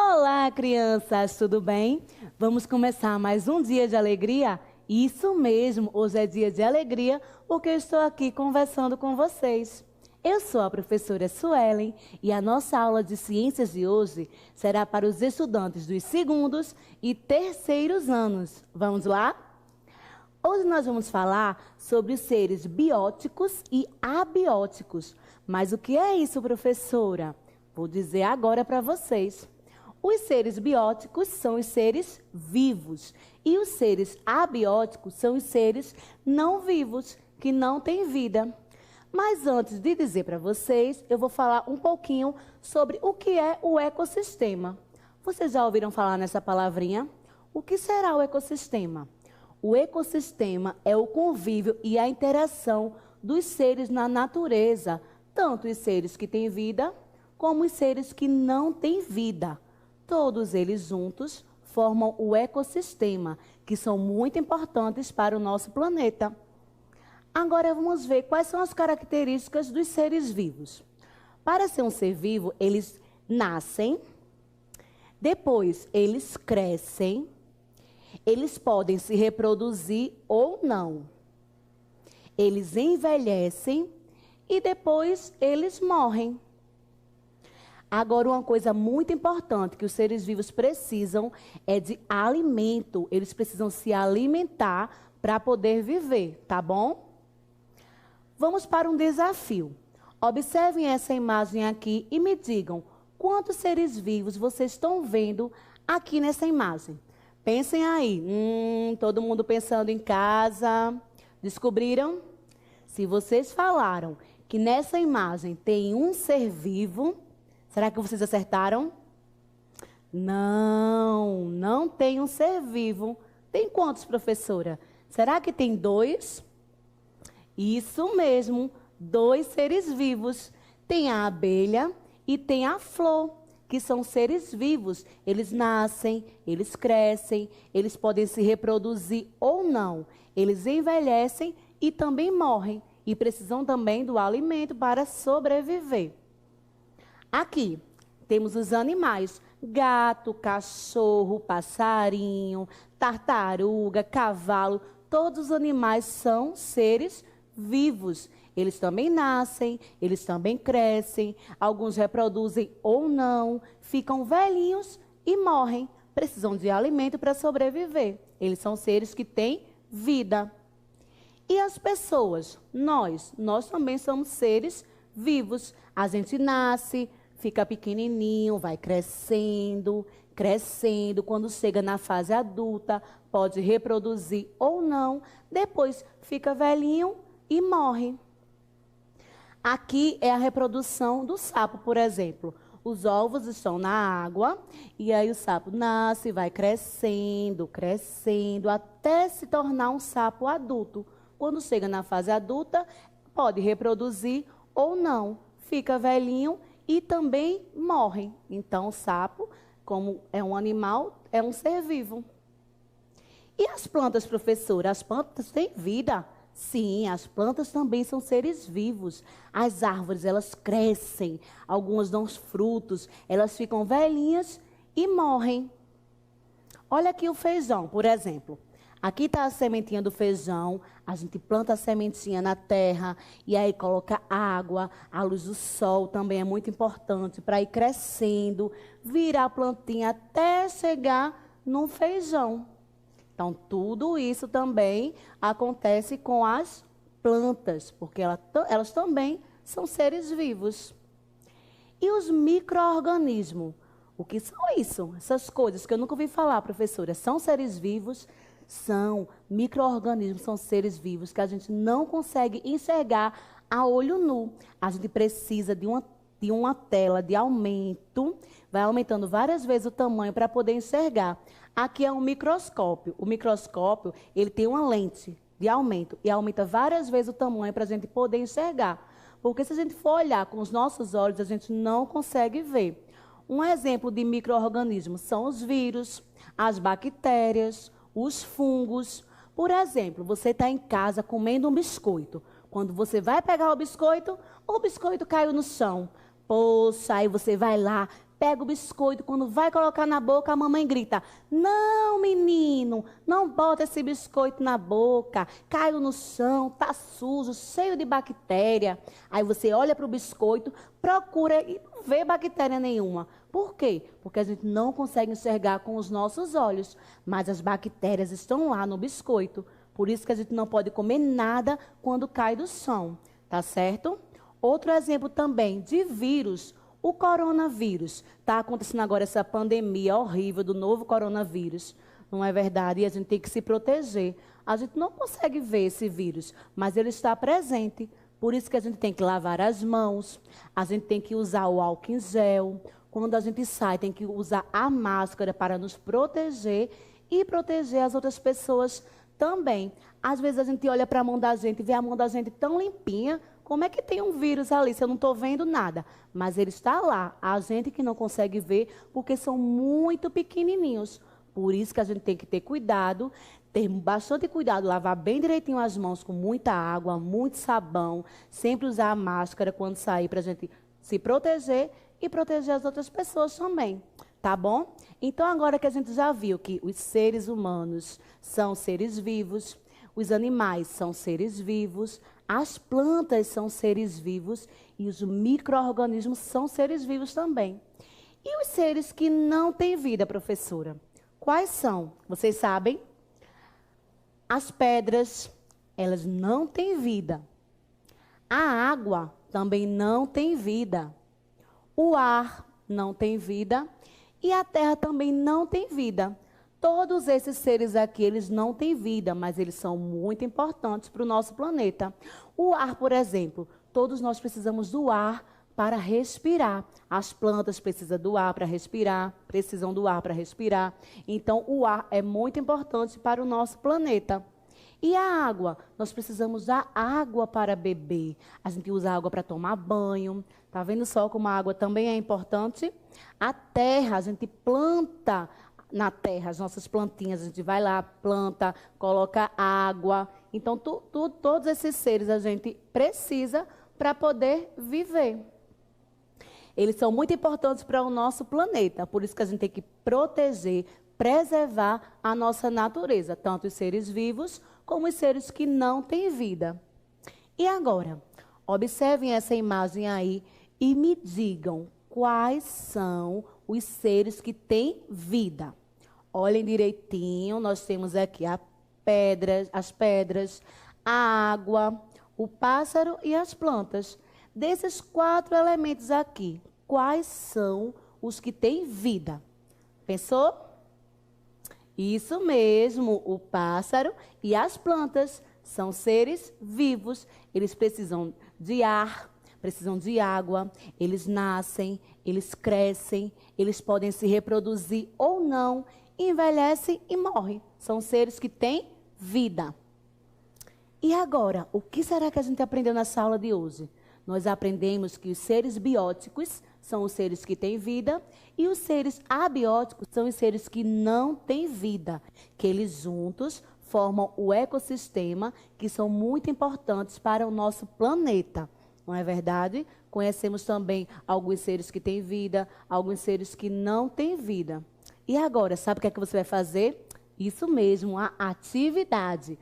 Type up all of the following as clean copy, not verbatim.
Olá, crianças, tudo bem? Vamos começar mais um dia de alegria? Isso mesmo, hoje é dia de alegria porque eu estou aqui conversando com vocês. Eu sou a professora Suelen e a nossa aula de ciências de hoje será para os estudantes dos segundos e terceiros anos. Vamos lá? Hoje nós vamos falar sobre os seres bióticos e abióticos. Mas o que é isso, professora? Vou dizer agora para vocês. Os seres bióticos são os seres vivos e os seres abióticos são os seres não vivos, que não têm vida. Mas antes de dizer para vocês, eu vou falar um pouquinho sobre o que é o ecossistema. Vocês já ouviram falar nessa palavrinha? O que será o ecossistema? O ecossistema é o convívio e a interação dos seres na natureza, tanto os seres que têm vida como os seres que não têm vida. Todos eles juntos formam o ecossistema, que são muito importantes para o nosso planeta. Agora vamos ver quais são as características dos seres vivos. Para ser um ser vivo, eles nascem, depois eles crescem, eles podem se reproduzir ou não. Eles envelhecem e depois eles morrem. Agora, uma coisa muito importante que os seres vivos precisam é de alimento. Eles precisam se alimentar para poder viver, tá bom? Vamos para um desafio. Observem essa imagem aqui e me digam quantos seres vivos vocês estão vendo aqui nessa imagem. Pensem aí. Todo mundo pensando em casa. Descobriram? Se vocês falaram que nessa imagem tem um ser vivo, será que vocês acertaram? Não, não tem um ser vivo. Tem quantos, professora? Será que tem dois? Isso mesmo, dois seres vivos. Tem a abelha e tem a flor, que são seres vivos. Eles nascem, eles crescem, eles podem se reproduzir ou não. Eles envelhecem e também morrem. E precisam também do alimento para sobreviver. Aqui temos os animais: gato, cachorro, passarinho, tartaruga, cavalo. Todos os animais são seres vivos. Eles também nascem, eles também crescem, alguns reproduzem ou não, ficam velhinhos e morrem. Precisam de alimento para sobreviver. Eles são seres que têm vida. E as pessoas? Nós também somos seres vivos. A gente nasce, fica pequenininho, vai crescendo, crescendo. Quando chega na fase adulta, pode reproduzir ou não. Depois fica velhinho e morre. Aqui é a reprodução do sapo, por exemplo. Os ovos estão na água e aí o sapo nasce, vai crescendo, crescendo, até se tornar um sapo adulto. Quando chega na fase adulta, pode reproduzir ou não. Fica velhinho e também morre. Então, o sapo, como é um animal, é um ser vivo. E as plantas, professora? As plantas têm vida? Sim, as plantas também são seres vivos. As árvores, elas crescem, algumas dão frutos, elas ficam velhinhas e morrem. Olha aqui o feijão, por exemplo. Aqui está a sementinha do feijão, a gente planta a sementinha na terra e aí coloca água, a luz do sol também é muito importante para ir crescendo, virar a plantinha até chegar no feijão. Então, tudo isso também acontece com as plantas, porque elas também são seres vivos. E os micro-organismos? O que são isso? Essas coisas que eu nunca ouvi falar, professora. São seres vivos? São micro-organismos, são seres vivos que a gente não consegue enxergar a olho nu. A gente precisa de uma tela de aumento, vai aumentando várias vezes o tamanho para poder enxergar. Aqui é um microscópio. O microscópio, ele tem uma lente de aumento e aumenta várias vezes o tamanho para a gente poder enxergar. Porque se a gente for olhar com os nossos olhos, a gente não consegue ver. Um exemplo de micro-organismo são os vírus, as bactérias, os fungos. Por exemplo, você está em casa comendo um biscoito. Quando você vai pegar o biscoito caiu no chão. Poxa, aí você vai lá, pega o biscoito, quando vai colocar na boca, a mamãe grita: não, menino, não bota esse biscoito na boca, caiu no chão, tá sujo, cheio de bactéria. Aí você olha para o biscoito, procura e não vê bactéria nenhuma. Por quê? Porque a gente não consegue enxergar com os nossos olhos, mas as bactérias estão lá no biscoito. Por isso que a gente não pode comer nada quando cai do chão, tá certo? Outro exemplo também de vírus, o coronavírus. Está acontecendo agora essa pandemia horrível do novo coronavírus, não é verdade? E a gente tem que se proteger. A gente não consegue ver esse vírus, mas ele está presente. Por isso que a gente tem que lavar as mãos, a gente tem que usar o álcool em gel. Quando a gente sai, tem que usar a máscara para nos proteger e proteger as outras pessoas também. Às vezes a gente olha para a mão da gente e vê a mão da gente tão limpinha. Como é que tem um vírus ali se eu não estou vendo nada? Mas ele está lá. A gente que não consegue ver porque são muito pequenininhos. Por isso que a gente tem que ter cuidado, ter bastante cuidado, lavar bem direitinho as mãos com muita água, muito sabão. Sempre usar a máscara quando sair para a gente se proteger e proteger as outras pessoas também, tá bom? Então, agora que a gente já viu que os seres humanos são seres vivos, os animais são seres vivos, as plantas são seres vivos e os micro-organismos são seres vivos também. E os seres que não têm vida, professora? Quais são? Vocês sabem? As pedras, elas não têm vida. A água também não tem vida. O ar não tem vida e a terra também não tem vida. Todos esses seres aqui, eles não têm vida, mas eles são muito importantes para o nosso planeta. O ar, por exemplo, todos nós precisamos do ar para respirar. As plantas precisam do ar para respirar, precisam do ar para respirar. Então, o ar é muito importante para o nosso planeta. E a água? Nós precisamos da água para beber. A gente usa água para tomar banho. Está vendo só como a água também é importante? A terra, a gente planta na terra as nossas plantinhas. A gente vai lá, planta, coloca água. Então, todos esses seres a gente precisa para poder viver. Eles são muito importantes para o nosso planeta. Por isso que a gente tem que proteger, preservar a nossa natureza. Tanto os seres vivos como os seres que não têm vida. E agora, observem essa imagem aí e me digam quais são os seres que têm vida. Olhem direitinho, nós temos aqui as pedras, a água, o pássaro e as plantas. Desses 4 elementos aqui, quais são os que têm vida? Pensou? Isso mesmo, o pássaro e as plantas são seres vivos. Eles precisam de ar, precisam de água, eles nascem, eles crescem, eles podem se reproduzir ou não, envelhecem e morrem. São seres que têm vida. E agora, o que será que a gente aprendeu nessa aula de hoje? Nós aprendemos que os seres bióticos são os seres que têm vida e os seres abióticos são os seres que não têm vida, que eles juntos formam o ecossistema, que são muito importantes para o nosso planeta. Não é verdade? Conhecemos também alguns seres que têm vida, alguns seres que não têm vida. E agora, sabe o que é que você vai fazer? Isso mesmo, a atividade.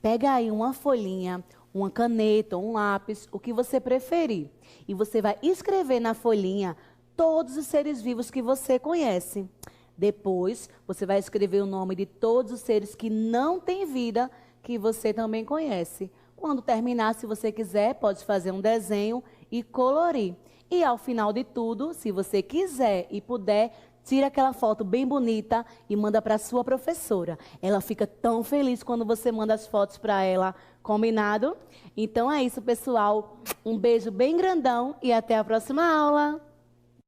Pega aí uma folhinha, uma caneta, um lápis, o que você preferir. E você vai escrever na folhinha todos os seres vivos que você conhece. Depois, você vai escrever o nome de todos os seres que não têm vida, que você também conhece. Quando terminar, se você quiser, pode fazer um desenho e colorir. E ao final de tudo, se você quiser e puder, tira aquela foto bem bonita e manda para a sua professora. Ela fica tão feliz quando você manda as fotos para ela. Combinado? Então é isso, pessoal. Um beijo bem grandão e até a próxima aula.